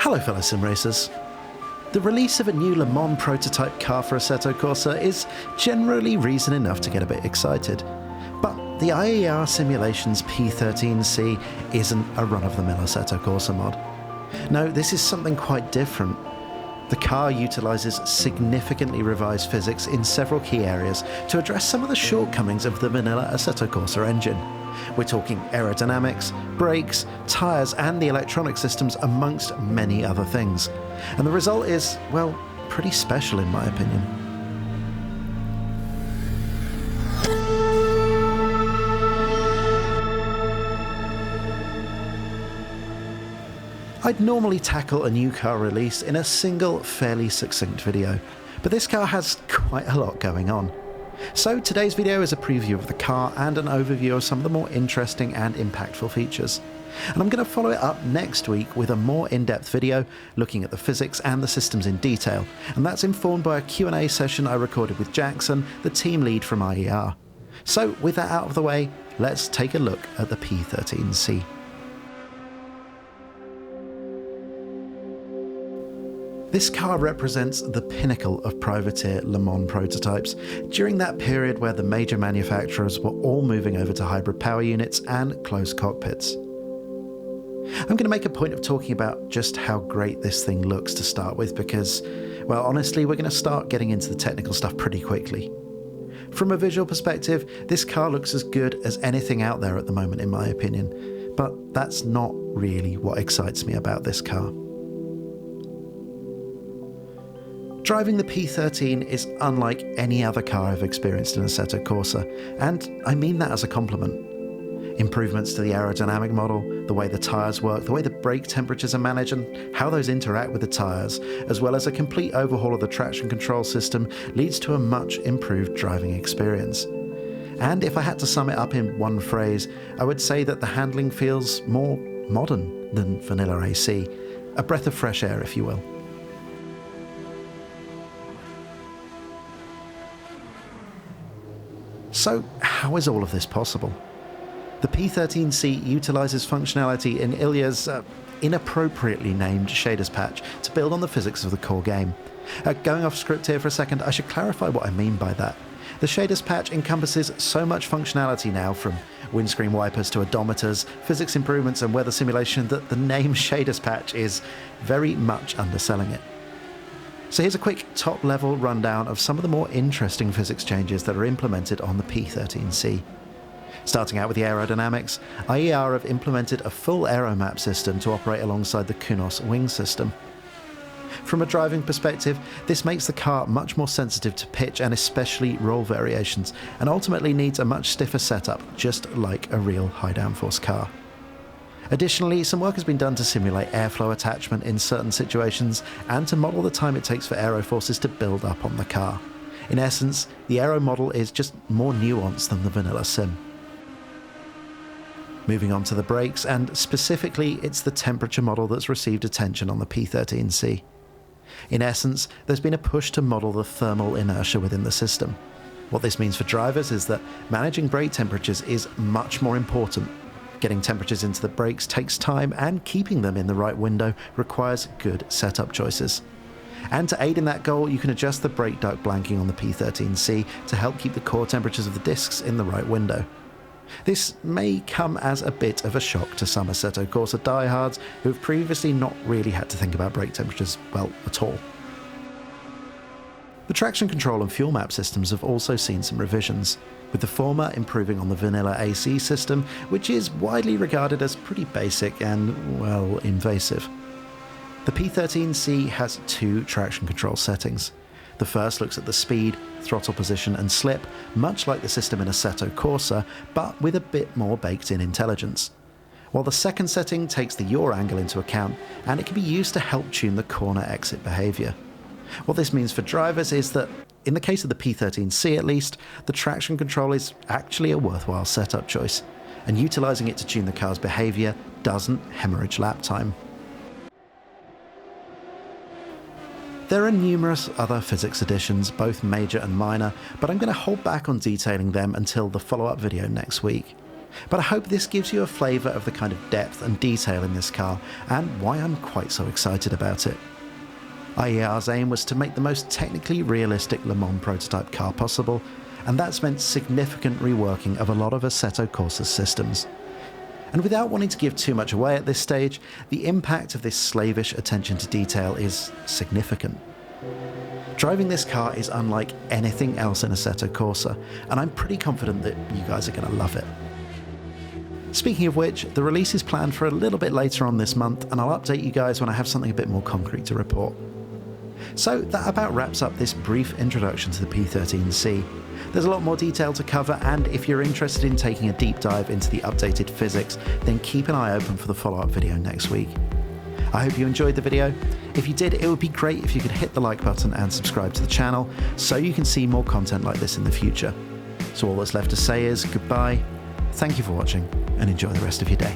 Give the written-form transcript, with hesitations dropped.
Hello fellow sim racers. The release of a new Le Mans prototype car for Assetto Corsa is generally reason enough to get a bit excited. But the IER Simulations P13c isn't a run-of-the-mill Assetto Corsa mod. No, this is something quite different. The car utilises significantly revised physics in several key areas to address some of the shortcomings of the vanilla Assetto Corsa engine. We're talking aerodynamics, brakes, tyres and the electronic systems amongst many other things. And the result is, well, pretty special in my opinion. I'd normally tackle a new car release in a single, fairly succinct video, but this car has quite a lot going on. So today's video is a preview of the car and an overview of some of the more interesting and impactful features. And I'm going to follow it up next week with a more in-depth video looking at the physics and the systems in detail, and that's informed by a Q&A session I recorded with Jackson, the team lead from IER. So with that out of the way, let's take a look at the P13c. This car represents the pinnacle of privateer Le Mans prototypes during that period where the major manufacturers were all moving over to hybrid power units and closed cockpits. I'm going to make a point of talking about just how great this thing looks to start with because, well, honestly, we're going to start getting into the technical stuff pretty quickly. From a visual perspective, this car looks as good as anything out there at the moment in my opinion, but that's not really what excites me about this car. Driving the P13 is unlike any other car I've experienced in Assetto Corsa, and I mean that as a compliment. Improvements to the aerodynamic model, the way the tyres work, the way the brake temperatures are managed and how those interact with the tyres, as well as a complete overhaul of the traction control system leads to a much improved driving experience. And if I had to sum it up in one phrase, I would say that the handling feels more modern than vanilla AC. A breath of fresh air, if you will. So, how is all of this possible? The P13c utilises functionality in IER's inappropriately named shaders patch to build on the physics of the core game. Going off script here for a second, I should clarify what I mean by that. The shaders patch encompasses so much functionality now, from windscreen wipers to odometers, physics improvements and weather simulation, that the name shaders patch is very much underselling it. So here's a quick top-level rundown of some of the more interesting physics changes that are implemented on the P13c. Starting out with the aerodynamics, IER have implemented a full aero map system to operate alongside the Kunos wing system. From a driving perspective, this makes the car much more sensitive to pitch and especially roll variations, and ultimately needs a much stiffer setup, just like a real high downforce car. Additionally, some work has been done to simulate airflow attachment in certain situations and to model the time it takes for aero forces to build up on the car. In essence, the aero model is just more nuanced than the vanilla sim. Moving on to the brakes, and specifically it's the temperature model that's received attention on the P13c. In essence, there's been a push to model the thermal inertia within the system. What this means for drivers is that managing brake temperatures is much more important. Getting temperatures into the brakes takes time, and keeping them in the right window requires good setup choices. And to aid in that goal, you can adjust the brake duct blanking on the P13c to help keep the core temperatures of the discs in the right window. This may come as a bit of a shock to some Assetto Corsa diehards who have previously not really had to think about brake temperatures, well, at all. The traction control and fuel map systems have also seen some revisions, with the former improving on the vanilla AC system, which is widely regarded as pretty basic and, well, invasive. The P13c has two traction control settings. The first looks at the speed, throttle position and slip, much like the system in Assetto Corsa, but with a bit more baked-in intelligence. While the second setting takes the yaw angle into account, and it can be used to help tune the corner exit behaviour. What this means for drivers is that, in the case of the P13c at least, the traction control is actually a worthwhile setup choice, and utilising it to tune the car's behaviour doesn't hemorrhage lap time. There are numerous other physics additions, both major and minor, but I'm going to hold back on detailing them until the follow-up video next week. But I hope this gives you a flavour of the kind of depth and detail in this car, and why I'm quite so excited about it. IER's aim was to make the most technically realistic Le Mans prototype car possible, and that's meant significant reworking of a lot of Assetto Corsa's systems. And without wanting to give too much away at this stage, the impact of this slavish attention to detail is significant. Driving this car is unlike anything else in Assetto Corsa, and I'm pretty confident that you guys are going to love it. Speaking of which, the release is planned for a little bit later on this month, and I'll update you guys when I have something a bit more concrete to report. So that about wraps up this brief introduction to the P13c. There's a lot more detail to cover, and if you're interested in taking a deep dive into the updated physics, then keep an eye open for the follow-up video next week. I hope you enjoyed the video. If you did, it would be great if you could hit the like button and subscribe to the channel so you can see more content like this in the future. So all that's left to say is goodbye, thank you for watching, and enjoy the rest of your day.